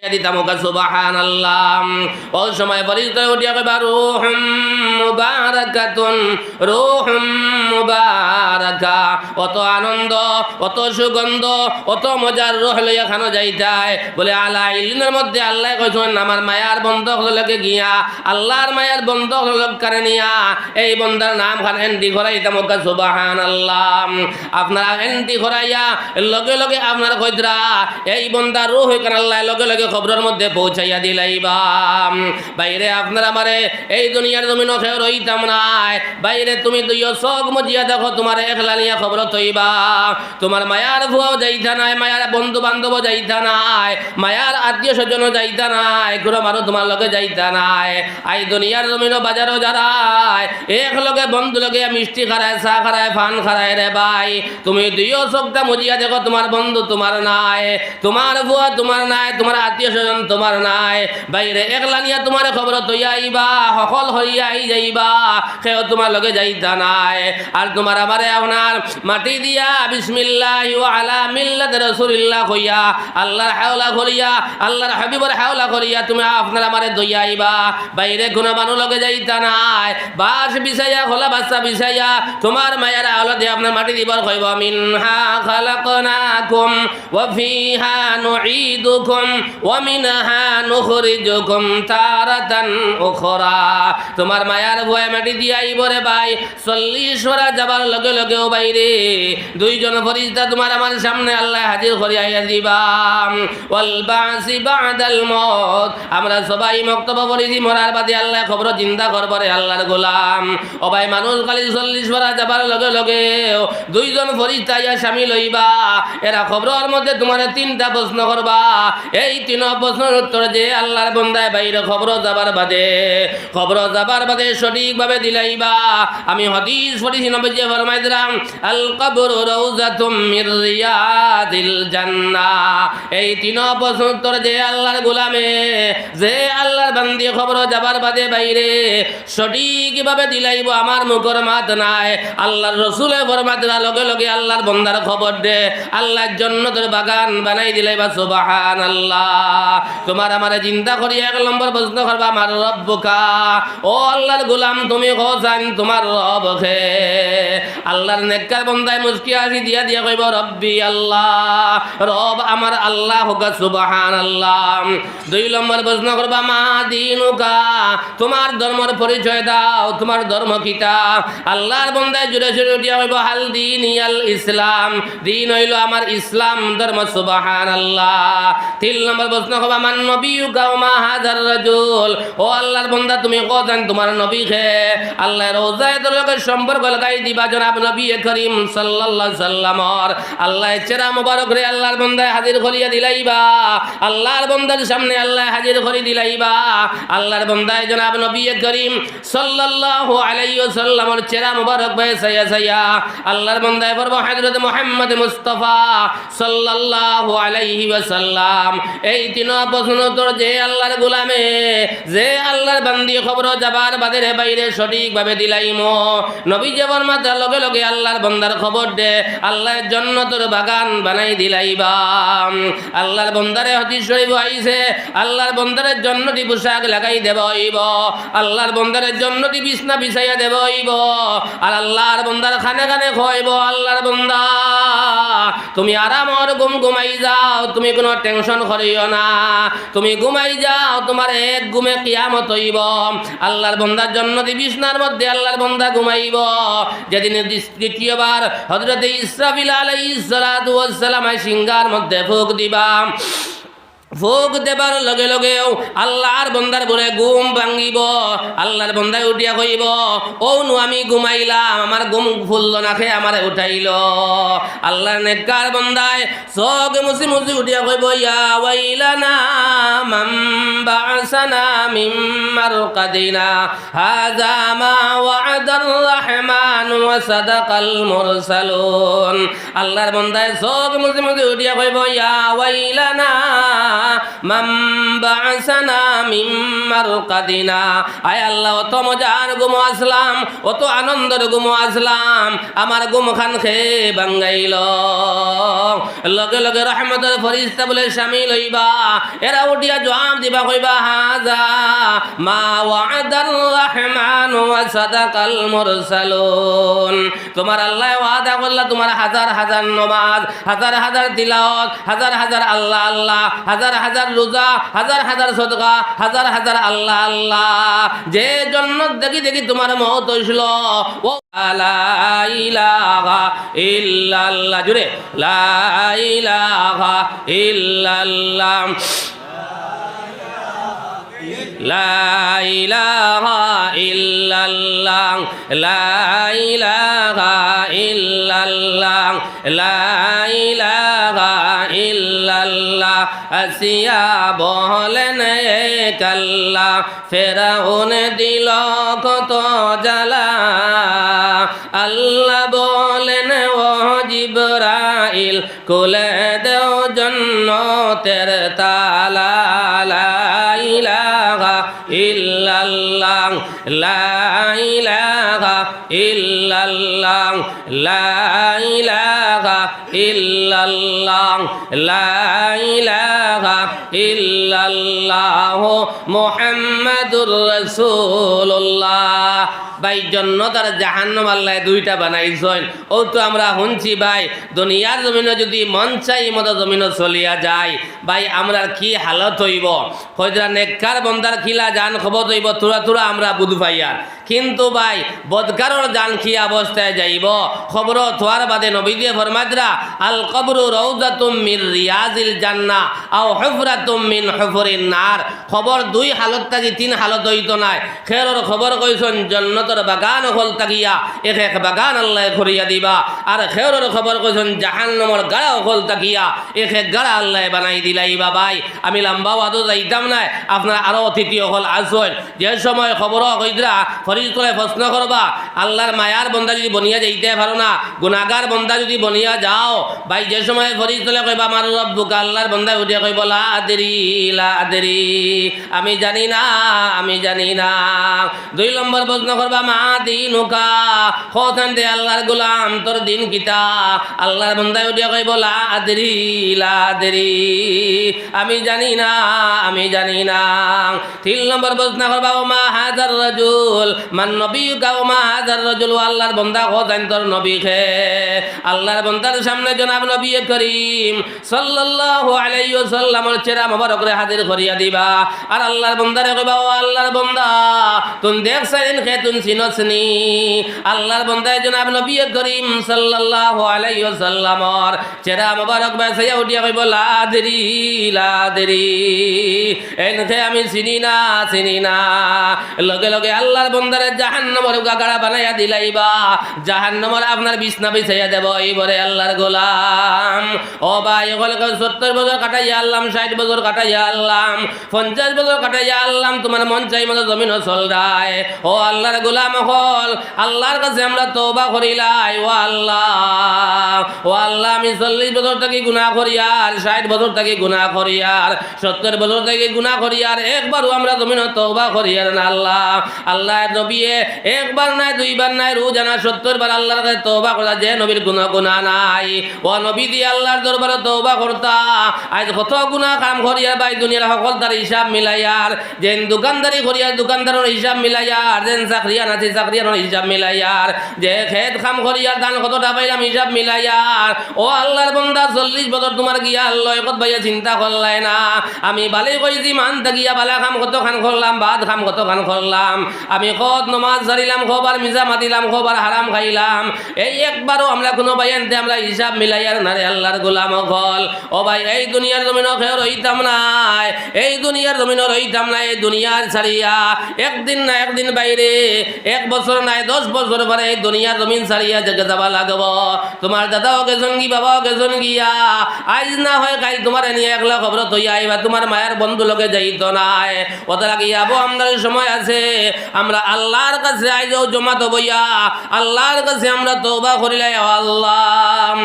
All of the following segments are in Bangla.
দিতাম সুবহানাল্লাহ। ওই সময় ফরিস্তা উঠিয়া কইবা রূহুম মুবারাকাতুন, রূহুম মুবারাকা। অত আনন্দ, অত সুগন্ধ, অত মজার রূহ লইয়া খানো যাইতায়। বলে আলা ইলমের মধ্যে আল্লাহ কইছেন আমার মায়ার বন্ধক লগে গিয়া, আল্লাহর মায়ার বন্ধক লগ করে নিয়া এই বন্দার নাম খান এন্টি করাইতাম সুবহানাল্লাহ। আপনারা এন্টি করাইয়া লগে লগে আপনার কইদরা এই বন্দার রূহ হইকান আল্লাহ লগে লগে খবরের মধ্যে পৌঁছাইয়া দিলাইবা। বাইরে আপনার আমারে এই দুনিয়ার জমিন খেয়ে রইতাম নাই। বাইরে তুমি দুইও চোখ মজিয়া দেখো তোমার একলা নিয়া খবর থইবা। তোমার মায়ার ভুয়াও যাইতা নাই, মায়ার বন্ধু বান্ধব যাইতা নাই, মায়ার আত্মীয় স্বজন যাইতা নাই, কোনো মানুষ তোমার লগে যাইতা নাই। আই দুনিয়ার জমিন বাজারও যারায় এক লগে বন্ধু লগে মিষ্টি খারায়, চা খারায়, ফান খারায় রে ভাই। তুমি দুইও চোখটা মজিয়া দেখো তোমার বন্ধু তোমার নাই, তোমার ভুয়া তোমার নাই, তোমার আত্মীয় স্বজন তোমার নাই। বাইরে একলা নিয়া তোমার খবর তৈয়া আইবা, সফল হইয়া আই যাইবা, সেও তোমার লগে যাইতা নাই। আর তোমার আমারে আপনার মাটি দিয়া বিসমিল্লাহি ওয়া আলা মিল্লাতি রাসূলিল্লাহ কইয়া আল্লাহর হাওলা করিয়া, আল্লাহর হাবিবের হাওলা করিয়া তুমি আপনার আমারে দইয়া আইবা। বাইরে কোনো মানুষ লগে যাইতা নাই। বাস বিছাইয়া খোলা বাচ্চা বিছাইয়া তোমার মায়ের আওলা দিয়ে আপনার মাটি দিবার কইব মিনহা খালাকনাকুম ওয়া ফিহা নুঈদুকুম ওয়া মিনহা নুখরিজুকুম তারাতান উখরা। তোমার মায়ার ভয়ে মাটি দিয়া আইব রে ভাই। 40 ওরা যাবার লগে লগেও বাইরে দুইজন ফরিস্তা তোমার আমার সামনে আল্লাহ হাজির করিয়া দিবা। ওয়াল বাসি বাদাল মউত। আমরা সবাই মক্তব্য বলিছি মরার বাদে আল্লাহ খবর চিন্তা করব রে আল্লাহর গোলাম। ও ভাই মানুষ খালি 40 ওরা যাবার লগে লগেও দুইজন ফরিস্তা ইয়া শামিল হইবা। এরা খবরের মধ্যে তোমার 3টা প্রশ্ন করবা। এই 3 প্রশ্নের উত্তর যে আল্লাহর বান্দায় বাইরে খবর যাবার বাদে সঠিকভাবে দিলাইবা। আমি হাদিস পড়েছি নবীজি ফরমাইলেন আল কবরু রাউযাতুম মির রিয়াদিল জান্নাহ। এই 3 প্রশ্ন উত্তর যে আল্লাহর গোলামে, যে আল্লাহর বান্দি খবর যাবার বাদে বাইরে সঠিকভাবে দিলাইব। আমার মুখের মাত নাই, আল্লাহর রাসূলে ফরমাইলেন লগে লগে আল্লাহর বান্দার খবর দে আল্লাহর জান্নাতের বাগান বানাই দিলাইবা সুবহানাল্লাহ। তোমার আমারে চিন্তা করি 1 নম্বর প্রশ্ন করবা আমার রব্বুকা। ও আল্লাহর গোলাম তুমি কোথায়, তোমার রব কে? আল্লাহর নেককার বান্দায় মুস্কি হাসি দিয়া দিয়া কইব রব্বি আল্লাহ, রব আমার আল্লাহ হোক সুবহানাল্লাহ। 2 নম্বর প্রশ্ন করবা মা দিনুকা, তোমার ধর্মের পরিচয় দাও, তোমার ধর্ম কিতা? আল্লাহর বান্দায় জুড়ে জুড়ে দিয়া কইব হাল দিনিয়াল ইসলাম, দিন হইল আমার ইসলাম ধর্ম সুবহানাল্লাহ। 3 নম্বর প্রশ্ন করবা মান নবিয়ুকা ওয়া মা হাযার রাজুল, ও আল্লাহর বান্দা তুমি কোথায়, তোমার নবী কে? আল্লাহর রওজায়ের লগে সম্পর্ক লাগাই দিবা জনাব নবী করিম সাল্লাল্লাহু আলাইহি সাল্লামর। আল্লাহ চেহারা মোবারক রে আল্লাহর বান্দায় হাজির করিয়া দিলাইবা। আল্লাহর বান্দার সামনে আল্লাহ হাজির করি দিলাইবা। আল্লাহর বান্দায় জনাব নবী করিম সাল্লাল্লাহু আলাইহি ওয়াসাল্লামর চেহারা মোবারক ভাই সাইয়া সাইয়া আল্লাহর বান্দায় পড়ব হযরত মুহাম্মদ মুস্তাফা সাল্লাল্লাহু আলাইহি ওয়াসাল্লাম। এই 3 প্রশ্ন উত্তর যে আল্লাহর গোলামে, যে আল্লাহর বান্দি খবর যাবার বাদে বাইরে সঠিকভাবে দিলাইমো। নবী জীবন মাতার লগে লগে আল্লাহর বান্দার খবর দে আল্লাহর জান্নাতের বাগান বানাই দিলাইবা। আল্লাহর বান্দারে হাদিস শরীফ আইছে আল্লাহর বান্দারের জান্নাতি পোশাক লাগাই দেব হইব, আল্লাহর বান্দারের জান্নাতি বিছনা বিছাইয়া দেব হইব, আর আল্লাহর বান্দার খানে খানে খাইব। আল্লাহর বান্দা তুমি আরামর ঘুমাই যাও, তুমি কোনো টেনশন করিও না, তুমি ঘুমাই যাও, তোমার এক ঘুমে কিয়ামত হইব। আল্লাহর বান্দার জান্নাতি বিছনার মধ্যে আল্লাহর বান্দা ঘুমাইব। যেদিন দ্বিতীয়বার হযরত ইসরাফিল আলাইহিস সালাতু ওয়াস সালাম সিংহার মধ্যে ফুঁক দিবা, ফুঁক দেবার লগে লগেও আল্লাহর বন্দার বলে ঘুম ভাঙিব। আল্লাহর বন্দায় উঠিয়া কইব ও নু আমি ঘুমাইলাম, আমার ঘুম ফুলল না, খেয়ে আমার উঠাইল। আল্লাহর নেককার বন্দায় চোখ মুছি মুছি উঠিয়া কইব ইয়া ওয়াইলানা بعثنا من مرقدنا هذا ما وعد الرحمن وصدق المرسلون আল্লাহর বান্দায় চোখ মুছে মুছে উঠিয়া কইব ইয়া ওয়াইলানা মান বা'সানা মিন মারকাদিনা আয় আল্লাহ অত মজার ঘুম আসলাম অত আনন্দের ঘুম আসলাম আমার ঘুম খান খেয়ে বাঙ্গাইল লগে লগে রহমতের ফরিস্তা বলে শামিল হইবা এরা উঠিয়া জবাব দিবা কইবা হাযা মা ওয়াদার রহমান ওয়া সাদাকাল মুরসালুন তোমার আল্লাহ ওয়াদা করলা তোমার হাজার হাজার নামাজ হাজার হাজার তিলাওয়াত হাজার হাজার আল্লাহ আল্লাহ হাজার হাজার রোজা হাজার হাজার সদকা হাজার হাজার আল্লাহ আল্লাহ যে জন্নত দেখি দেখি তোমার মওত হইছিল ও লা ইলাহা ইল্লাল্লাহ জুড়ে লা ইলাহা ইল্লাল্লাহ লা ইলাহা ইল্লাল্লাহ লা ইলাহা ইল্লাল্লাহ লা ইলাহা ইল্লাল্লাহ আসিয়া বলেন এক আল্লাহ ফেরাউন দিল কত জ্বালা আল্লাহ বলেন ও জিবরাইল খুলে দেও জান্নাতের তালা লা ইলাহা ইল্লাল্লাহ লা ইলাহা ইল্লাল্লাহ লা ইলাহা ইল্লাল্লাহ লা ইলাহা ইল্লাল্লাহ মুহাম্মাদুর রাসূলুল্লাহ ভাই জান্নাত আর জাহান্নাম আল্লাহ দুইটা বানাইছেন ও তো আমরা শুনছি ভাই দুনিয়ার জমিনে যদি মন চাই মতো জমিনে চলিয়া যায় ভাই আমরা কি হালত হইব হয়তো নেককার বন্দার খিলা জান খবর হইব তোরা তোরা আমরা বুধ ভাইয়ার কিন্তু ভাই বদকারর জান কি অবস্থায় যাইব খবর তোয়ার বাদে নবী দিয়ে ফরমাদরা আল কবরু রাউযাতুম মির রিয়াজিল জান্নাহ আও হুফরাতুম মিন হুফুরিন নার খবর দুই হালত থাকি তিন হালত হইতো নাই খেরর খবর কইছেন জান্নাতের বাগান হল তাকিয়া এক এক বাগান আল্লাহ করিয়া দিবা আর খেরর খবর কইছেন জাহান্নামের গাড়া হল তাকিয়া এক এক গাড়া আল্লাহ বানাই দিলাইবা ভাই আমি লম্বা ওয়াদো যাইতাম না আপনার আরো অতিথি হল আসেন যে সময় খবর কইদরা ফরিদতলে প্রশ্ন করবা আল্লাহর মায়ার বন্দা যদি বনিয়া যাইতে পারো না গুনাহগার বন্দা যদি বনিয়া যাও ভাই যে সময় ফরিদতলে কইবা আমার রব্বুকা আল্লাহর বন্দা উঠিয়া কইব লা আদরি আমি জানি না আমি জানি না দুই নম্বর প্রশ্ন করবা মা দিনুকা হোসেন দে আল্লাহর গোলাম তোর দিন কিতা আল্লাহর বন্দা উঠিয়া কইব লা আদরি আমি জানি না আমি জানি না তিন নম্বর প্রশ্ন করবা ও মা হাজার রাজুল মান নবিয়ুকা ও মা হাজার রাজুল আল্লাহর বান্দা হোসেন তোর নবী কে আল্লাহর বান্দার সামনে জনাব নবী করিম সাল্লাল্লাহু আলাইহি ওয়াসাল্লামের চেহারা মোবারক রে হাজির করিয়া দিবা আর আল্লাহর বান্দারে কইবা ও আল্লাহর বান্দা তুই দেখছেন কে তুই চিনছনি আল্লাহর বান্দা জনাব নবী করিম সাল্লাল্লাহু আলাইহি ওয়াসাল্লামের চেহারা মোবারক বাসাইয়া উঠিয়া কইব লা আদরি এনকে আমি চিনি না লগে লগে আল্লাহর বান্দারে জাহান্নামের গাড়া বানাইয়া দিলাইবা জাহান্নামের আপনার বিছনা বিছাইয়া দেব এইবারে আল্লাহর গোলাম ও ভাই ওগুলো 70 বছর কাটাইয়া আল্লাম 60 বছর কাটাইয়া আল্লাম 50 বছর কাটাইয়া আল্লাম তোমার মন চাই মতো জমিন চল রায় ও আল্লাহর গোলাম হল আল্লাহর কাছে আমরা তওবা করিলাই ও আল্লাহ আমি 40 বছর থেকে গুনাহ করি আর 60 বছর থেকে গুনাহ করি আর 70 বছর থেকে গুনাহ করি আর একবারও আমরা জমিন তওবা করি আর না আল্লাহ নবী একবার নাই দুইবার নাই রোজানা 70 বার আল্লাহর কাছে তওবা করা যে নবীর গুনাহ নাই ও নবী দিয়ে আল্লাহর দরবারে তওবা করতা আজ কত গুনাহ কাম করিয়া ভাই দুনিয়ার সকল তার হিসাব মিলাইয়ার যেন দোকানদারি করিয়া দোকানদারের হিসাব মিলাইয়ার যেন চাকরিয়ান আছে চাকরিয়ানের হিসাব মিলাইয়ার যে খেত কাম করিয়া দান কতটা পাইলাম হিসাব মিলাইয়ার ও আল্লাহর বান্দা 40 বছর তোমার গিয়া আল্লাহ কত ভাইয়া চিন্তা করলাই না আমি ভালোই কইছি মান থাকিয়া বালা কাম কত খান করলাম বাদ কাম কত খান করলাম আমি কত নামাজ ছাড়িলাম খবর মিজা মাতিলাম খবর হারাম খাইলাম এই একবারও আমরা কোনো ভাইয়ানতে আমরা হিসাব মিলাইয়ার না রে আল্লাহর গোলাম হল ও ভাই এই দুনিয়ার জমিনও খেয়ে রইতাম নাই এই দুনিয়ার জমিনও রইতাম না এই দুনিয়ার ছাড়িয়া একদিন না একদিন বাইরে 1 বছর নাই 10 বছর পরে এই দুনিয়ার জমিন ছাড়িয়া জেগে যাবা লাগব। তোমার দাদাও গেছেন কি, বাবাও গেছেন গিয়া, আজ না হয় কাল তোমার নিয়ে একলা খবর তৈয়া আইবা, তোমার মায়ের বন্ধু লোকে যাইতো নাই। ওটা লাগিয়ে আবো আমাদের সময় আছে, আমরা আল্লাহর কাছে আইজও জমা তো বইয়া আল্লাহর কাছে আমরা তওবা করিলাই। আল্লাহ,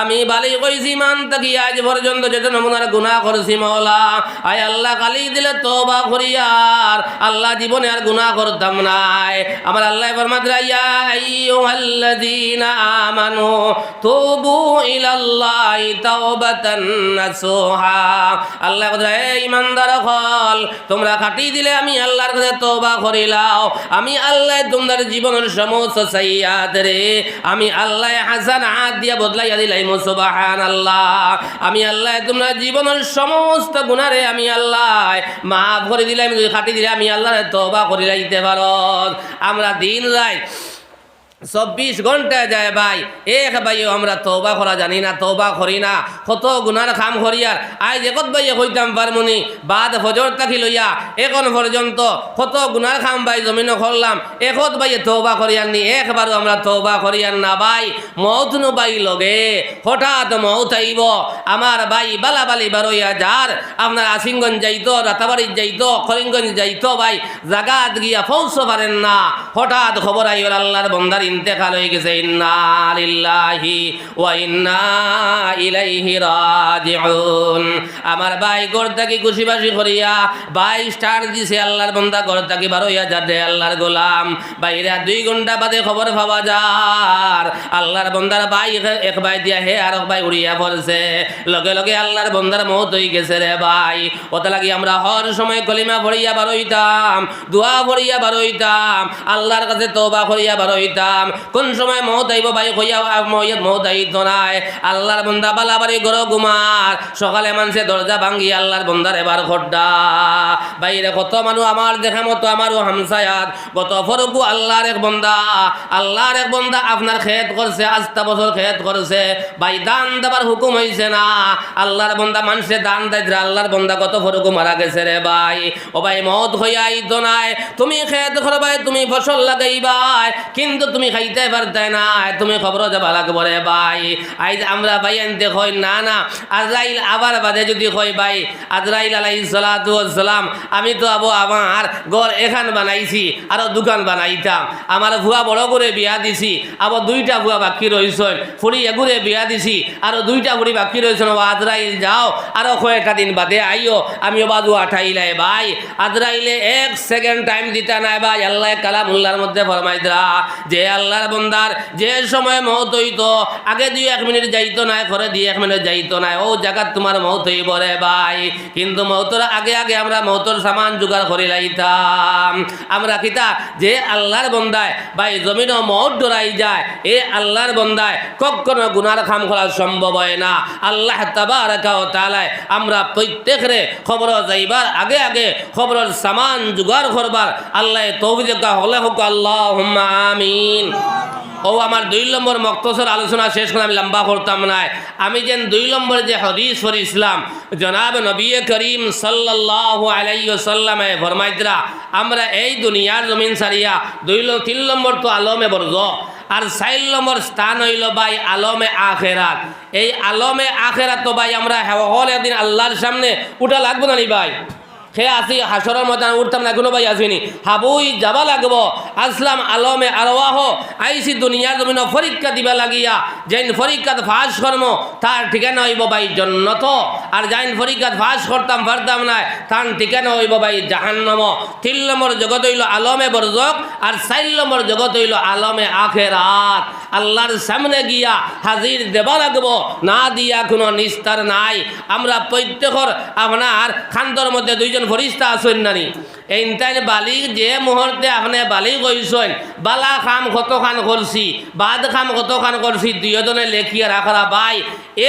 আমি বালি কইছি মান থাকি আজ পর্যন্ত যেটা নমুনার গুনাহ করছি মওলা, আয় আল্লাহ কালি দিলে তওবা করিয়ার আল্লাহ জীবনে আর গুনাহ করতাম নাই। আমার আল্লাহ ফরমাতে ইয়া আইয়ুহাল্লাযীনা আমানু তুবু ইলাল্লাহি তাওবাতান নাসুহা। আল্লাহ বলে হে ঈমানদার হল, তোমরা খাটি দিলে আমি আল্লাহর কাছে তওবা করিলাও, আমি আল্লাহ তোমাদের জীবনের সমস্ত সাইয়্যাত রে আমি আল্লাহ হাসানাত দিয়া বদলাইয়া দিলাই। সুবহানাল্লাহ, আমি আল্লাহ তোমরা জীবনের সমস্ত গুনাহরে আমি আল্লাহ মাফ করে দিলাম। যদি খাটি দিলে আমি আল্লাহর তওবা করে লাইতে পারো। আমরা দিন রাত 24 ঘন্টা যায় ভাই, এক ভাইও আমরা তওবা করা জানি না, তওবা করি না, কত গুনার কাম করিয়ার। আজ একত ভাইয়ে কইতাম পারমুনি বাদ ফজর থাকি লইয়া এখন পর্যন্ত কত গুনার কাম ভাই জমিন করলাম, একত ভাইয়ে তওবা করিয়ার নি, একবারও আমরা তওবা করিয়ার না ভাই। মৌত নু ভাই লগে হঠাৎ মৌত আইব, আমার ভাই বালাবালি বারইয়া যার আপনার আসিমগঞ্জ যাইতো, রাতাবাড়ি যাইতো, করিমগঞ্জ যাইতো ভাই, জাগাত গিয়া পৌঁছ পারেন না, হঠাৎ খবর আইল আল্লাহর বন্দার ইন্তেকাল হয়ে গেছে। ইন্না লিল্লাহি ওয়া ইন্না ইলাইহি রাজিউন। আমার ভাই ঘর থাকি খুশিবাসি করিয়া ভাই স্টার দিছে, আল্লাহর বন্দা ঘর থাকি বারইয়া যাবে আল্লাহর গোলাম, বাইরে 2 ঘন্টা বাদে খবর পাওয়া যার আল্লাহর বন্দার ভাই এক ভাই দিয়া হে আর এক ভাই উড়িয়া পড়ছে, লগে লগে আল্লাহর বন্দার মওত হয়ে গেছে রে ভাই। ওটা লাগি আমরা হর সময় কলিমা পড়িয়া বারইতাম, দোয়া পড়িয়া বারইতাম, আল্লাহর কাছে তওবা করিয়া বারইতাম। কোন সময় মওত আইব ভাই কইয়া মওত আইতো নাই। আল্লাহর বন্দা বালাবাড়ি ঘর ঘুমার, সকালে মানুষে দরজা ভাঙ্গি আল্লাহর বন্দার এবার খড্ডা বাইরে কত মানুষ আমার দেখা মতো আমারও হামসায়াত গত ফরকু আল্লাহর এক বন্দা, আল্লাহর এক বন্দা আপনার খেত করছে, আস্তা বছর খেত করছে ভাই, দান দেবার হুকুম হয়েছে না, আল্লাহর বন্দা মানুষে দান দেয়, আল্লাহর বন্দা কত ফরকু মারা গেছে রে ভাই। ও ভাই মওত হইয়া আইতো নাই, তুমি খেত করবাই, তুমি ফসল লাগাইবাই, কিন্তু তুমি খাইতে পারতে না, তুমি খবর যাবা লাগবো রে ভাই। আইজ আমরা ভাই আনতে কই না না আজরাইল আবার বাদে যদি কই ভাই আজরাইল আলাইহিস সালাতু ওয়াস সালাম, আমি তো আবো আমার ঘর এখান বানাইছি আরো দোকান বানাইতাম, আমার ভুয়া বড় করে বিয়া দিছি, আবার 2টা ভুয়া বাকি রইছেন, ফুড়ি এগুরে বিয়া দিছি আরো 2টা ফুড়ি বাকি রইছেন, ও আজরাইল যাও আরো কয়েকটা দিন বাদে আইও, আমিও বাদু আঠাইলাই ভাই। আজরাইলে 1 সেকেন্ড টাইম দিতা নাই ভাই, আল্লাহ কালামুল্লাহর মধ্যে ফরমাই দিলা যে আল্লাহর বন্দার যে সময় মওত হইতো আগে 2-1 মিনিট যাইতো না, ঘরে 2-1 মিনিট যাইতো না, ও জায়গা তোমার মওত হইব রে ভাই। কিন্তু মওতর আগে আগে আমরা মওতর সামান জোগাড় করে লাইতাম। আমরা কিতা যে আল্লাহর বন্দায় ভাই জমিনও মওত ডরাই যায়, এ আল্লাহর বন্দায় কখনো গুনার কাম করা সম্ভব হয় না। আল্লাহ তাবারাকা ওয়া তাআলা আমরা প্রত্যেকরে খবর যাইবার আগে আগে খবরের সামান জোগাড় করবার আল্লাহ তৌফিক হলে হোক, আল্লাহুম্মা আমিন। ও আমার 2 নম্বর মক্তসর আলোচনা শেষ করে আমি লম্বা করতাম না, আমি যেন 2 নম্বর যে হাদিস পড়ি ইসলাম জনাব নবী করিম সাল্লাল্লাহু আলাইহি ওয়াসাল্লামে ফরমাইতরা, আমরা এই দুনিয়ার জমিন ছাড়িয়া 3 নম্বর তো আলমে বরজখ, আর 4 নম্বর স্থান হইল ভাই আলমে আখেরাত। এই আলমে আখেরাত তো ভাই আমরা হল একদিন আল্লাহর সামনে উঠা লাগবো না নি ভাই, সে আসি হাসরের ময়দানে উঠতাম না, কোনো ভাই আসিনি, হাবুই যাবা লাগবো। আসলাম আলমে আরওয়াহ, আইসি দুনিয়ার জমিন পরীক্ষা দিবা লাগিয়া, যেন পরীক্ষাত ফাঁস কর্ম তার ঠিকানা হইব ভাই জান্নাত, আর যেন পরীক্ষাত ফাঁস করতাম পারতাম না তার ঠিকানা হইব ভাই জাহান্নাম। 3 নম্বর জগৎ হইল আলমে বরজখ, আর 4 নম্বর জগৎ হইল আলমে আখেরাত। আল্লাহর সামনে গিয়া হাজির দেবা লাগবো, না দিয়া কোনো নিস্তার নাই। আমরা প্রত্যেকর আপনার খান্তর মধ্যে 2জন ফরিস্তা আছেন নানি, এই বালি যে মুহূর্তে আপনি বালি কইছেন বালা খাম কত খান করছি, বাদ খাম কত খান করছি, 2জনে লেখিয়া রাখা ভাই,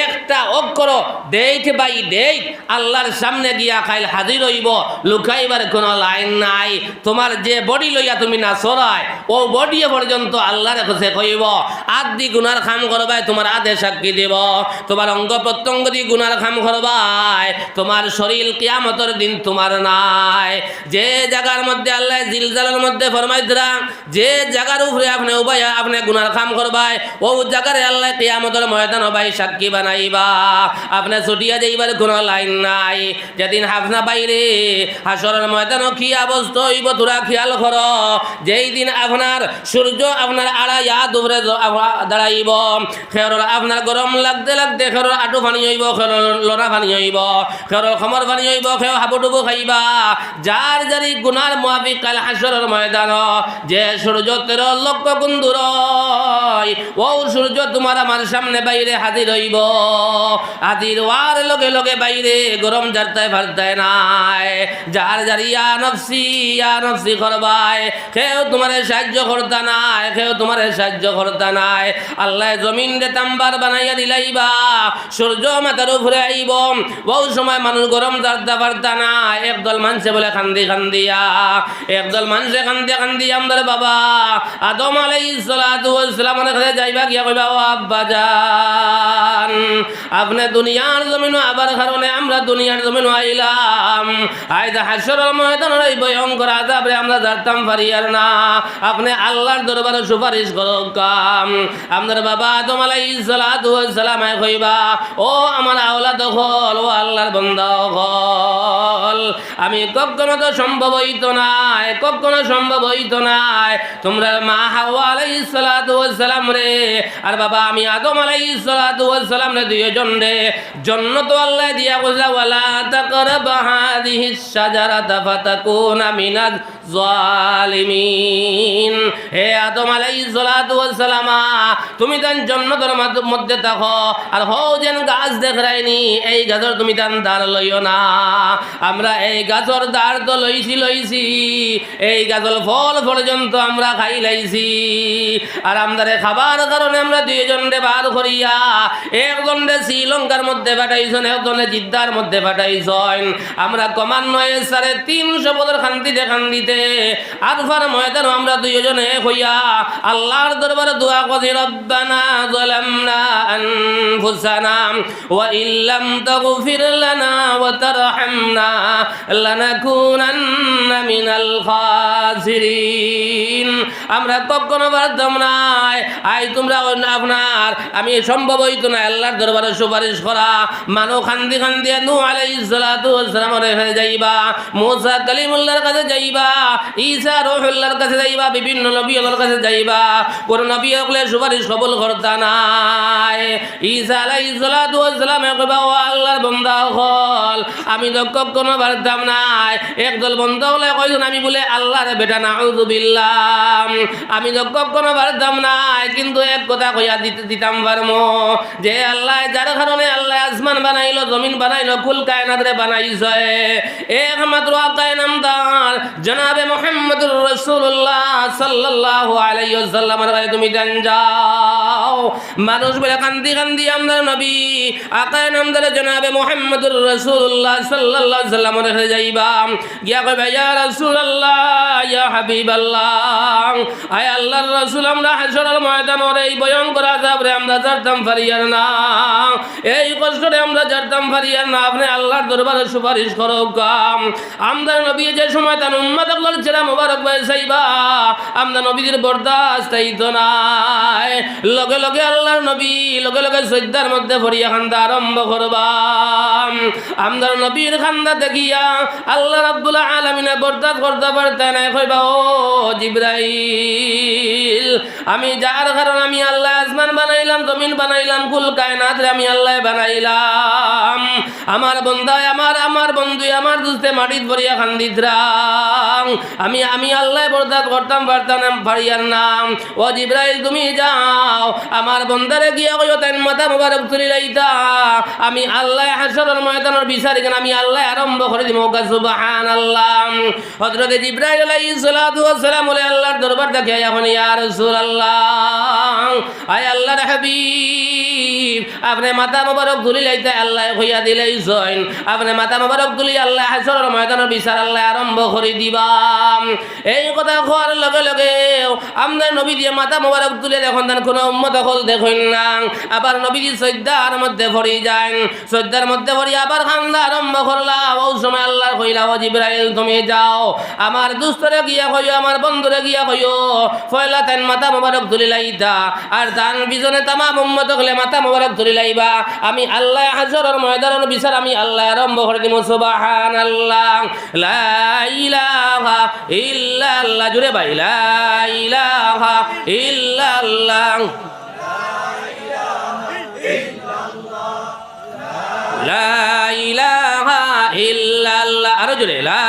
একটা অক্ষর ডেট বাই ডেট আল্লাহর সামনে গিয়া খাইল হাজির হইব, লুকাইবার কোনো লাইন নাই। তোমার যে বডি লইয়া তুমি না সরাই, ও বডি পর্যন্ত আল্লাহর কাছে কইব, আদি গুনার খাম করবাই তোমার আদে সাক্ষী দেব, তোমার অঙ্গ প্রত্যঙ্গ দিয়ে গুনার খাম করবাই তোমার শরীর কিয়ামতের দিন তোমার নাই। যে যে জায়গার মধ্যে আল্লাহ জিলজালের মধ্যে ফরমাইতরা যে জায়গার উপরে আপনি উবাইয়া আপনি গুনার কাম করবাই ও জায়গারে আল্লাহ কিয়ামতের ময়দান ভাই সাক্ষী বানাইবা আপনি ছুটিয়া যাইবার কোনো লাইন নাই যেদিন হাফনা বাইরে হাসরের ময়দানও কি অবস্থা হইব তোরা খেয়াল কর যেই দিন আপনার সূর্য আপনার আড়াইয়া দুপুরে দাঁড়াইব খেরর আপনার গরম লাগতে লাগতে খেরর আটু পানি হইব খেরর লড়া পানি হইব খেরর খমর পানি হইব খেয়ে হাবুডুবু খাইবা যার যারি গুনার মুআফিক কাল হাসরের ময়দান যে সূর্য 13 লক্ষ গুণ দূর ও সূর্য তোমার আমার সামনে বাইরে হাজির হইব হাজির হওয়ার লগে লগে বাইরে গরম জারতায় ফারতায় নাই যার যারি ইয়া নফসি করবাই কেউ তোমার সাহায্য করতা নাই কেউ তোমার সাহায্য করতা নাই আল্লাহ জমিন রে তাম্বার বানাইয়া দিলাইবা সূর্য মাথার উপরে আইব বহু সময় মানুষ গরম জারতা পারতা না একদল মানুষে বলে কান্দিয়া একদল মানুষে কান্দিয়া আমাদের বাবা আদম আলাইহিস সালাতু ওয়াস সালামের কাছে যাইবা গিয়া কইবা ও আব্বা জান আপনি দুনিয়ার জমিন আবার কারণে আমরা দুনিয়ার জমিন আইলাম আইদা হাসরের ময়দানের এই ভয়ঙ্কর আযাবে আমরা জানতাম পারি আর না আপনি আল্লাহর দরবারে সুপারিশ করো কাম আমাদের বাবা আদম আলাইহিস সালাতু ওয়াস সালাম কইবা ও আমার আওলাদ হল ও আল্লাহর বান্দা হল আমি কখনো তো সম্ভব হইতো নাই তোমরা মা হাওয়া আলাইহিস সালাতু ওয়াস সালাম রে আর বাবা আমি আদম আলাইহিস সালাতু ওয়াস সালাম রে দুইজন রে জান্নাত আল্লাহ দিয়া কইলা ওয়ালা তাকরাবা হাদিহিস শাজারাতা ফাতাকুনা মিনাজ জালিমিন হে আদম আলাইহিস সালাতু ওয়াস সালাম তুমি তান জান্নাতের মধ্যে থাকো আর হও যেন গাছ দেখরাইনি এই গাছর তুমি তান দাঁড় লইও না আমরা এই গাছর দাঁড় তো লইছি এই গাছর ফল পর্যন্ত আমরা খাই লাইছি আর আমাদের খাবার কারণে আমরা দুইজনে বার করিয়া একজনে শ্রীলঙ্কার মধ্যে পাঠাইছেন একজনে জিদ্দার মধ্যে পাঠাইছেন আমরা ক্রমান্বয়ে 350 বছর খান্দিতে আরফার ময়দান আমরা দুইজনে হইয়া আল্লাহর দরবারে দোয়া করি রব্বানা যালামনা আনফুসানা ওয়া ইল্লাম তাগফির লানা ওয়া তারহামনা লানাকুনান্না মিনাল খাসিরিন আমরা কখনো পারতাম না আই তোমরা আপনার আমি সম্ভব হইতো না আল্লাহর দরবারে সুপারিশ করা মানো খান্দি নূহ আলাইহিস সালাতু ওয়াস সালামের কাছে যাইবা মুসা কালিমুল্লাহর কাছে যাইবা ঈসা রূহুল্লাহর কাছে যাইবা বিভিন্ন নবীদের কাছে যাইবা কোন নবী হলে সুপারিশ কবুল করতা না ঈসা আলাইহিস সালাতু ওয়াস সালাম কইবা ও আল্লাহর বান্দা হল আমি তো কখনো পারতাম না একদল বান্দা হলে কইছেন আমি বলে আল্লাহর বেটা নাউযুবিল্লাহ আমি তো কখনো পারতাম না কিন্তু এক কথা কইয়া দিতাম পারমো যে আল্লাহ যার কারণে আল্লাহ আসমান বানাইলো জমিন বানাইলো কুল কায়নাত রে বানাইছে একমাত্র আকায় নামদার জনাবে মুহাম্মদুর রাসূলুল্লাহ সাল্লাল্লাহু আলাইহি ওয়াসাল্লামের কাছে তুমি দেন যাও মানুষ বলে কান্দি আমাদের নবী আকায় নামদার জনাবে মুহাম্মদুর রাসূলুল্লাহ সাল্লাল্লাহু আলাইহি ওয়াসাল্লামের কাছে যাইবা গিয়া কইবা ইয়া রাসূলুল্লাহ ইয়া হাবিবাল্লাহ আয় আল্লাহর রাসূল আমরা হাসরের ময়দানের এই ভয়ঙ্কর আযাবে আমরা জানতাম পারিয়ার না এই কষ্টে আমরা জানতাম পারিয়ার না আপনি আল্লাহর দরবারে সুপারিশ করো কাম আমাদের নবী যে সময় তার উম্মত আল্লাহর চেহারা মোবারক বাইসাইবা আমরা নবীর বরদাস্ত হইতো না লগে লগে আল্লাহর নবী লগে লগে সজদার মধ্যে পড়িয়া কান্দা আরম্ভ করবা আমাদের নবীর কান্দা দেখিয়া আল্লাহ রাব্বুল আলামিন বরদাস্ত করতে পারতেন না কইবা ও জিবরাইল আমি যার কারণে আমি আল্লাহ আসমান বানাইলাম জমিন বানাইলাম কুল কায়নাত রে আমি আল্লাহ বানাইলাম আমার বন্দায় আমার বন্ধু আমার দুস্তে মাটিত ভরিয়া কান্দিতরাম আমি আল্লাহ বরদাত করতাম পারতাম পারিয়ার নাম ও জিবরাইল তুমি যাও আমার বন্দারে গিয়া কইও তাই মাথা মোবারক তুলি লাইতা আমি আল্লাহ হাসরের ময়দানের বিচার কেন আমি আল্লাহ আরম্ভ করে দিব সুবহানাল্লাহ হযরত জিবরাইল আলাইহিস সালাতু ওয়াস সালাম বলে আল্লাহর দরবার দেখে এখন ইয়া রাসূলুল্লাহ আয় আল্লাহর হাবিব আপনি মাথা মোবারক তুলি লাইতে আল্লাহ কইয়া দিলেই জয়েন আপনি মাথা মোবারক তুলি আল্লাহ হাসরের ময়দানের বিচার আল্লাহ আরম্ভ করে দিবা এই কথা হওয়ার লগে লগে আমরা নবী দিয়ে মাথা মোবারক তুলে দেখুন কোনো উম্মত হল দেখুন না, আবার নবীজি সজ্জার মধ্যে ভরে যান, সজ্জার মধ্যে ভরে আবার খান্দা আরম্ভ করলাম। ওই সময় আল্লাহ কইলা, ও জিবরাইল তুমি যাও, আমার দুস্তরে গিয়া কইও, আমার বন্ধুরে গিয়া কইও, পয়লা তান মাথা মোবারক তুলে লাইতা, আর তার পিছনে তামাম উম্মত হলে মাথা মোবারক তুলে লাইবা। আমি আল্লাহ হাজরের ময়দানের বিচার আমি আল্লাহ আরম্ভ করে দিব। সুবহানাল্লাহ, লা ইলাহা ইল্লাল্লাহ, জুড়ে ভাই, লা ইলাহা ইল্লাল্লাহ, লা ইলাহা ইল্লাল্লাহ, আরো জোরে, লা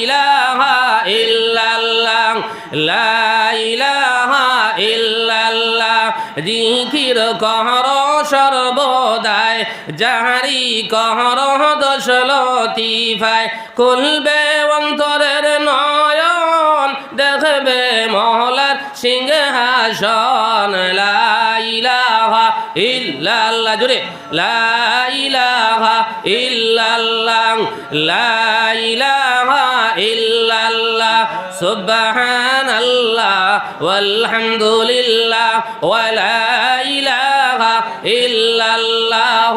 ইলাহা ইল্লাল্লাহ, লা ইলাহা ইল্লাল্লাহ। জিকির কহর সর্বদাই, জাহারি কহর দোষ লতিফায়, খুলবে অন্তরের নয়ন, দেখবে মহলার সিংহাসন। লা ইলাহা ইল্লাল্লাহ, জোরে, লা ইলাহা ইল্লাল্লাহ, লা ইলাহা ইল্লাল্লাহ, সুবহানাল্লাহ ওয়ালহামদুলিল্লাহ ওয়া লা ইলাহা ইল্লাল্লাহ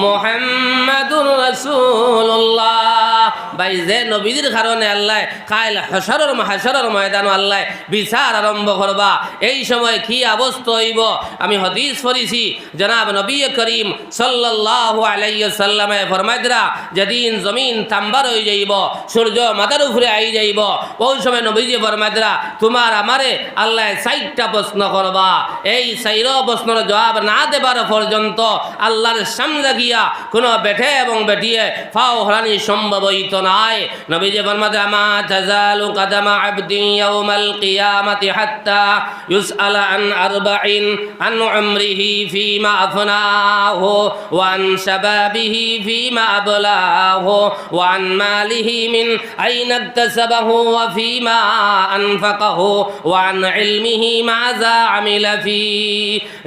মুহাম্মাদুর রাসূলুল্লাহ। ভাই যে নবীর কারণে আল্লাহ কাল হাসরের মাহশরের ময়দান আল্লাহ বিচার আরম্ভ করবা, এই সময় কি অবস্থা হইব আমি হাদিস পড়িছি। জনাব নবী করিম সাল্লাল্লাহু আলাইহি ওয়াসাল্লামে ফরমাইদরা, যেদিন জমিন তাম্বার হয়ে যাইব, সূর্য মাথার উপরে আই যাইব, ওই সময় নবীজি ফরমাইদরা তোমার আমারে আল্লাহ 4টা প্রশ্ন করবা। এই 4 প্রশ্নের জবাব না দেবার পর্যন্ত আল্লাহর সামনে গিয়া কোনো বেঠে এবং বেটিয়ে ফাও হরানি সম্ভব হইত নাই। নবীজি ফরমাইদরা, মা তাজালু কদমা আবদি ইয়াউমাল কিয়ামাতি হাত্তা ইউসআলা আন আরবাইন, আন উমরিহি ফীমা আফনাহু ওয়া আন শাবাবিহি ফীমা আবলাহু ওয়া আন মালিহি মিন আইনা ইকতাসাবাহু ওয়া ফীমা আনফাকাহু ওয়া আন ইলমিহি মাযা আমিলা ফি।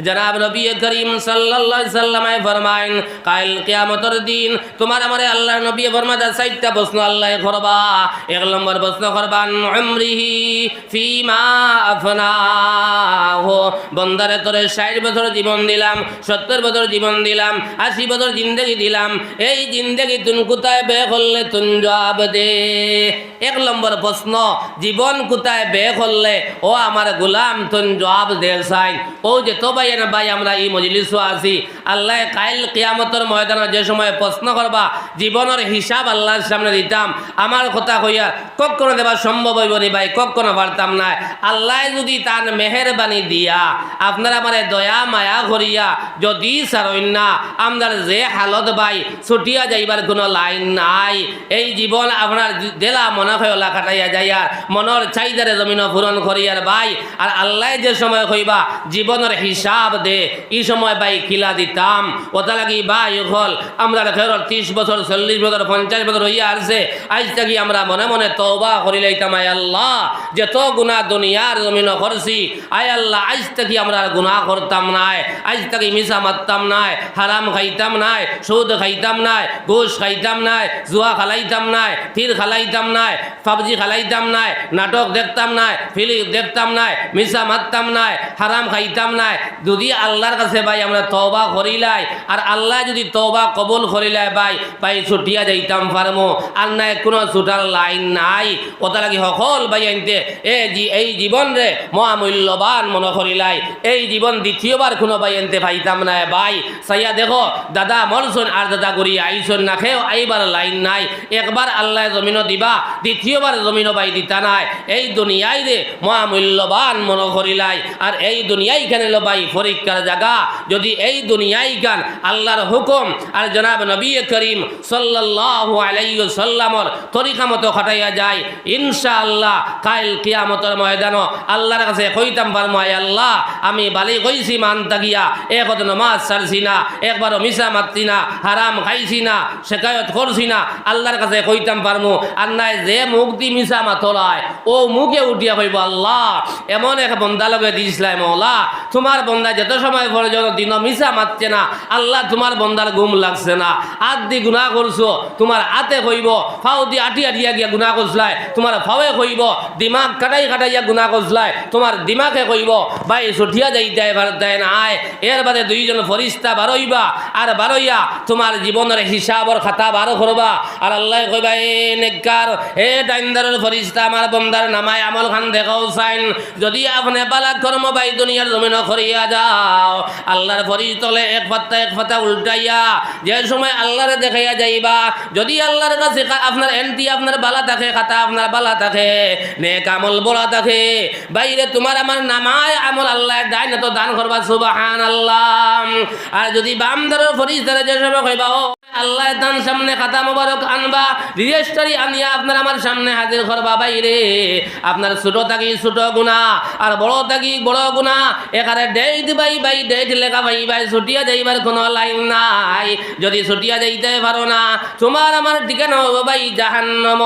জনাব নবী করিম সাল্লাল্লাহু আলাইহি ওয়াসাল্লাম ফরমায়েন, কাল কিয়ামতের দিন তোমার আমারে আল্লাহর নবী ফরমাদা 4টা প্রশ্ন আল্লাহ করবা। 1 নম্বর প্রশ্ন করবা, আন উমরিহি ফীমা আফনাহু, বন্দারে তোরে 60 বছর জীবন দিলাম, 70 বছর জীবন দিলাম, 80 বছর জিন্দেগি দিলাম, এই জিন্দেগি তুন কোথায় বে করলে তুন জবাব দে। 1 নম্বর প্রশ্ন, জীবন কোথায় বে করলে ও আমার গোলাম তুন জবাব দে চাই। ও যে তো ভাই না ভাই আমরা এই মজলিসও আছি, আল্লাহ কাইল কিয়ামতের ময়দানে যে সময় প্রশ্ন করবা, জীবনের হিসাব আল্লাহর সামনে দিতাম, আমার কথা কইয়া কখনো দেবা সম্ভব হইব নি ভাই, কখনো পারতাম না। আল্লাহ যদি তার মেহেরবানি দিয়া আপনার আমার দয়া মায়া করিয়া যদি সারইন না, আমরার যে হালত ভাই ছুটিয়া যাইবার কোনো লাইন নাই। এই জীবন আপনার দেলা মনে হইলা কাটাইয়া যাইয়ার, মনের চাহিদারে জমিন পূরণ করিয়ার ভাই। আর আল্লাহ যে সময় কইবা জীবনের হিসাব দে, এই সময় ভাই কিলা দিতাম। ওটা লাগি ভাই হল আমরা ঘরের 30 বছর 40 বছর 50 বছর হইয়া আসছে, আজ থেকে আমরা মনে মনে তওবা করি লাইতাম, আয় আল্লাহ যত গুনাহ দুনিয়ার জমিন করছি, আয় আল্লাহ আজ থেকে আমরা গুনাহ করতাম নাই, আজ থেকে মিশা মারতাম নাই, হারাম খাইতাম নাই, সুদ খাইতাম নাই, ঘুষ খাইতাম নাই, জুয়া খালাইতাম নাই, তীর খালাইতাম নাই, পাবজি খালাইতাম নাই, নাটক দেখতাম নাই, ফিল্ম দেখতাম নাই, মিশা মারতাম নাই, হারাম খাইতাম নাই। যদি আল্লাহর কাছে ভাই আমরা তওবা করিলাই, আর আল্লাহ যদি তওবা কবুল করিলাই ভাই ভাই ছুটিয়া যাইতাম পারমো, আর নাই কোনো ছুটার লাইন নাই। ওটা লাগি সকল ভাই আনতে এই জীবন রে মহামূল্যবান মনে করিলাই, এই জীবন দ্বিতীয়বার কোনো ভাই আনতে পাইতাম না ভাই। সাইয়া দেখো দাদা মরছন আর দাদা গড়ি আইসন না খেয়েও এইবার লাইন নাই। একবার আল্লাহ জমিনও দিবা, দ্বিতীয়বার জমিনও ভাই দিতা নাই। এই দুনিয়ায় রে মহামূল্যবান মনে করিলাই, আর এই দুনিয়াই খানে লো ভাই পরীক্ষার জায়গা। যদি এই দুনিয়াই গান আল্লাহর হুকুম আর জনাব নবী করিম সাল্লাল্লাহু আলাইহি ওয়াসাল্লামর তরিকা মতো খাটাইয়া যায়, ইনশাআল্লাহ কাল কিয়ামতের ময়দানও আল্লাহর কাছে কইতাম পারমু, আয় আল্লাহ আমি বালি কইছি মান তাকিয়া, একত নামাজ ছাড়ছি না, একবারও মিশা মারছি না, হারাম খাইছি না, শেখায়ত করছি না, আল্লাহর কাছে কইতাম পারমু। আর নাই যে যে মুখ দি মিশা মাতলায় ও মুখে উঠিয়া কইব আল্লাহ এমন এক বন্দা লগে দিছিলাম মওলা তোমার বন্দা যত সময় পর্যন্ত দিন মিশা মাতছে না আল্লাহ তোমার বন্দার ঘুম লাগছে না আত দি গুনাহ করছো তোমার আতে কইব ফাও দি আটিয়া দিয়া গিয়া গুনাহ করছলাই তোমার ফাওয়ে কইব দিমাগ কাটাইয়া গুনাহ করছলাই তোমার দিমাগে কইব ভাই ছুটিয়া যাইতে দেয় না আয় এর বাদে দুইজন ফরিস্তা বারইবা আর বারইয়া তোমার জীবনের হিসাবর খাতা বারো করবা আর আল্লাহ কইবা এ নেককার এ ডাইন্দারের ফরিস্তা আমার বন্দার নামায় আমল খান দেখাও চাইন যদি আপনি বালা কর্ম বাই দুনিয়ার জমিন করিয়া যাও আল্লাহর ফরিস্তলে এক পাতা উল্টাইয়া যে সময় আল্লাহরে দেখাইয়া যাইবা যদি আল্লাহর কাছে আপনার এন্টি আপনার বালা থাকে খাতা আপনার বালা থাকে নেক আমল বলা থাকে বাইরে তোমার আমার নামায় আমল আল্লাহ ডাইন তো দান করবা সুবহানাল্লাহ আর যদি বামদারের ফরিস্তারে যে সময় কইবা ও আল্লাহ দান সামনে খাতা মোবারক আনবা রেজিস্ট্রি আনিয়া আপনার আমার সামনে হাজির করবা বাইরে আপনার ছোট থাকি ছোট গুনাহ আর বড় থাকি বড় গুনাহ এখানে ডেট বাই ডেট লেখা ভাই ছুটিয়া যাইবার কোনো লাইন নাই যদি ছুটিয়া যাইতে পারো না তোমার আমার ঠিকানা হবে ভাই জাহান্নাম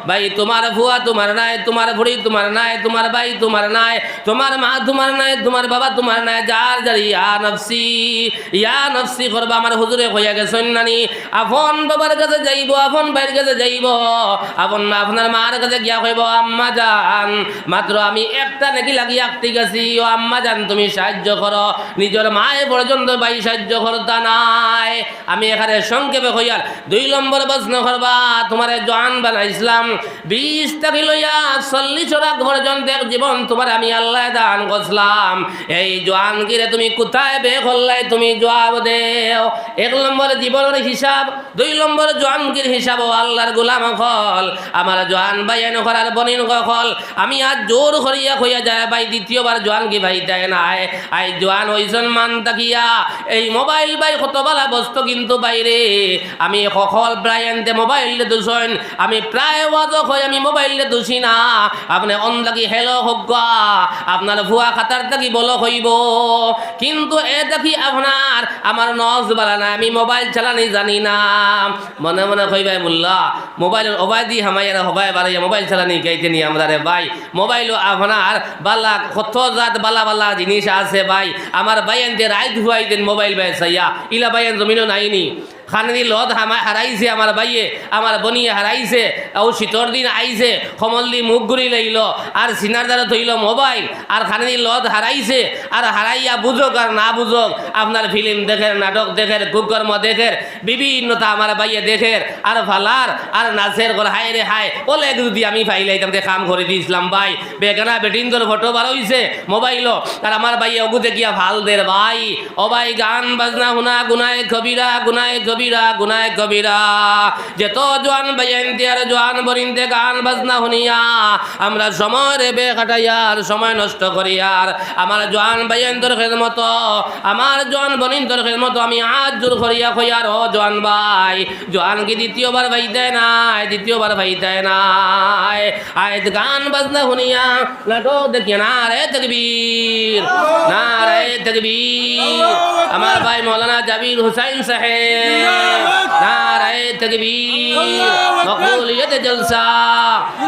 ভাই তোমার ফুয়া তোমার নাই তোমার বুড়ি তোমার নাই তোমার ভাই তোমার নাই তোমার মা তোমার নাই তোমার বাবা তোমার নাই যার যার ইয়া নফসি করবা আমার হুজুরে কইয়া গেছেন নানি আপন বাবার কাছে যাইব আপন ভাইয়ের কাছে যাইব আপন আপনার মার কাছে গিয়া কইব আম্মা জান মাত্র আমি একটা নাকি লাগি আঁকতে গেছি ও আম্মা জান তুমি সাহায্য করো নিজের মায়ে পর্যন্ত ভাই সাহায্য করতা নাই আমি এখানে সংক্ষেপে কইয়ার 2 নম্বর প্রশ্ন করবা তোমার জওয়ান বানাইছিলাম 20 থেকে লইয়া 40 রাত পর্যন্ত জীবন তোমার আমি আল্লাহ দান করলাম এই জওয়ান গিরে তুমি কোথায় বে করলাই তুমি জবাব দেও 1 নম্বর জীবনের হিসাব 2 নম্বর জওয়ানগির হিসাব আল্লাহর গোলাম হল আমার জওয়ান ভাইয়ান করার বনিন হল আমি আজ জোর করিয়া কইয়া যায় ভাই দ্বিতীয়বার জওয়ানগি ভাই দেয় না আই জওয়ান ওইজন মান তাকিয়া এই মোবাইল ভাই কত বালা বস্তু কিন্তু বাইরে আমি সকল ব্রায়ানতে মোবাইল দূষণ আমি প্রায় ওয়াজ কই আমি মোবাইল দূষি না আপনি অন লাগি হেলো হোক আপনার ভুয়া খাতার থাকি বলো হইব কিন্তু এ দেখি আপনার আমার নজ বালা না আমি মোবাইল চালানি জানি না মনে মনে কইবাই মোল্লা মোবাইলের অবাই দি হামাইয়ার হবাই বাড়াইয়া মোবাইল চালানি গাইতে নি আমরা রে ভাই মোবাইলও আপনার বালা কত জাত বালা বালা জিনিস আছে ভাই আমার বাইয়ানদের রাইত হুয়াই দিন মোবাইল বাই চাইয়া ইলা বাইয়ান জমিনও নাইনি খানি লদ হারাইছে আমার বাইয়ে আমার বনিয়ে হারাইছে ও শীতর দিন আইছে কমল দি মুখ ঘুরি লইল আর সিনার দ্বারা ধইল মোবাইল আর খানি লদ হারাইছে আর হারাইয়া বুঝক আর না বুঝক আপনার ফিল্ম দেখের নাটক দেখের কুকর্ম দেখের বিভিন্নতা আমার বাইয়ে দেখের আর ফালার আর নাচের ঘর হায় রে হায় ওলে যদি আমি ফাইলাইতাম কাম করে দিয়েছিলাম ভাই বেগানা বেটিন্দর ফটো বার হইছে মোবাইলও আর আমার বাইয়ে অগুতে গিয়া ভাল দের ভাই ও ভাই গান বাজনা হুনা গুনায় কবিরা গুনায় কবিরা গুনায় কবিরা যেত জোয়ান বাইয়ানতে আর জোয়ান বরিনতে গান বাজনা শুনিয়া আমরা সময় রে বে কাটাইয়ার সময় নষ্ট করিয়ার আমার জোয়ান বাইয়ানদের খেদমত আমার জোয়ান বরিনদের খেদমত আমি আজ জোর করিয়া কইয়ার ও জোয়ান ভাই জোয়ান কি দ্বিতীয়বার ভাই দেয় নাই দ্বিতীয়বার ভাই দেয় নাই আজ গান বাজনা শুনিয়া নাটক দেখিয়া না রে তকবীর না রে তকবীর আমার ভাই মৌলানা জাবির হুসাইন সাহেব নারায়ে তাকবীর মকবুলিয়ত জলসা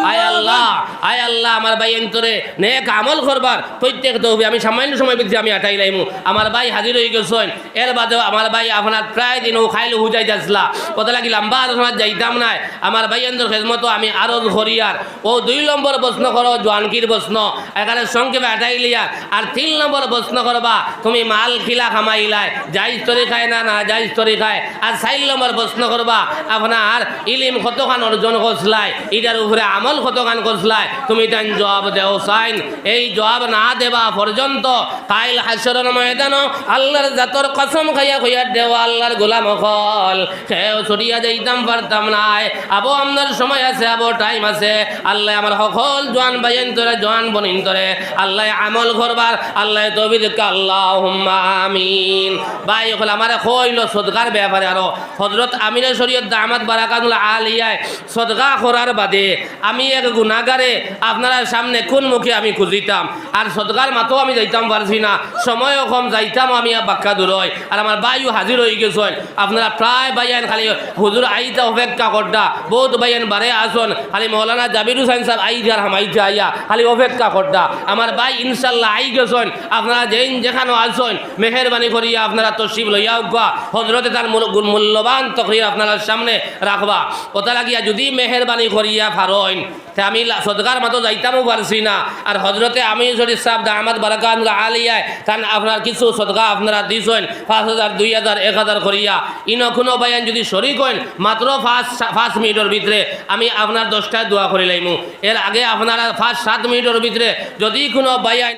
আয় আল্লাহ আমার ভাই অন্তরে নেক আমল করবার প্রত্যেক তৌফি আমি সামান্য সময় বিধি আমি আটাই লাইমু আমার ভাই হাজির হয়ে গেছেন এর বাদেও আমার ভাই আপনার প্রায় দিন ও খাইলে হুজাই যাচ্ছিলা কত লাগি লম্বা আলোচনা যাইতাম নাই আমার ভাই অন্তর খেদমত আমি আরো হরিয়ার ও 2 নম্বর প্রশ্ন করো জোয়ানকির প্রশ্ন এখানে সংক্ষেপে আটাই লিয়ার আর 3 নম্বর প্রশ্ন করবা তুমি মাল খিলা খামাইলাই জাইজ তরিকায় না না জাইজ তরিকায় আর 4 নম্বর প্রশ্ন করবা আপনার ইলিম কতখান অর্জন করছলাই এটার উপরে আমল কতখান করছলাই তুমি তাই জবাব দেও চাইন এই জবাব না দেবা পর্যন্ত কাইল হাসরের ময়দানো আল্লাহর জাতর কসম খাইয়া কইয়া দেও আল্লাহর গোলাম হল কেউ ছড়িয়া যাইতাম পারতাম নাই আবো আপনার সময় আছে আবো টাইম আছে আল্লাহ আমার সকল জোয়ান বাইন তোরে জোয়ান বনিন তোরে আল্লাহ আমল করবার আল্লাহ তৌফিক আল্লাহুম্মা আমিন ভাই হল আমার কইলো সদকার ব্যাপারে পারো হযরত আমিরে শরীয়ত দামাত বারাকাতুল আলিয়ায় সদকা করার বাদে আমি এক গুনাহগারে আপনারা সামনে কোন মুখে আমি খুঁজিতাম আর সদকার মাথাও আমি যাইতাম পারছি না সময়ও কম যাইতাম আমি বাক্কা দূর হয় আর আমার বাইও হাজির হয়ে গেছেন আপনারা প্রায় বাইয়ান খালি হুজুর আইতা অপেক্ষা করতা বহুত বাইয়ান বারে আসন খালি মৌলানা জাবির হুসাইন সাহেব আইতে আর হামাইতে আইয়া খালি অপেক্ষা করতা আমার ভাই ইনশাল্লাহ আই গেছেন আপনারা যেইন যেখানে আসন মেহেরবানি করিয়া আপনারা তশরিফ লইয়া উঠবা হজরতে তার মূল্যবান তকরির আপনার সামনে রাখবা কথা লাগিয়া যদি মেহেরবানি করিয়া ফারইন তে আমি সদকার মতো যাইতামও পারছি না আর হজরতে আমি যদি সাহেব দামাত বারাকাতুল আলিয়ায় তান আপনার কিছু সদকা আপনারা দিছেন 5,000 2,000 1,000 করিয়া ইনো কোনো বায়ান যদি শরীক হইন মাত্র 5 মিনিটের ভিতরে আমি আপনার 10টায় দোয়া করি লাইমু এর আগে আপনারা 5-7 মিনিটের ভিতরে যদি কোনো বায়ান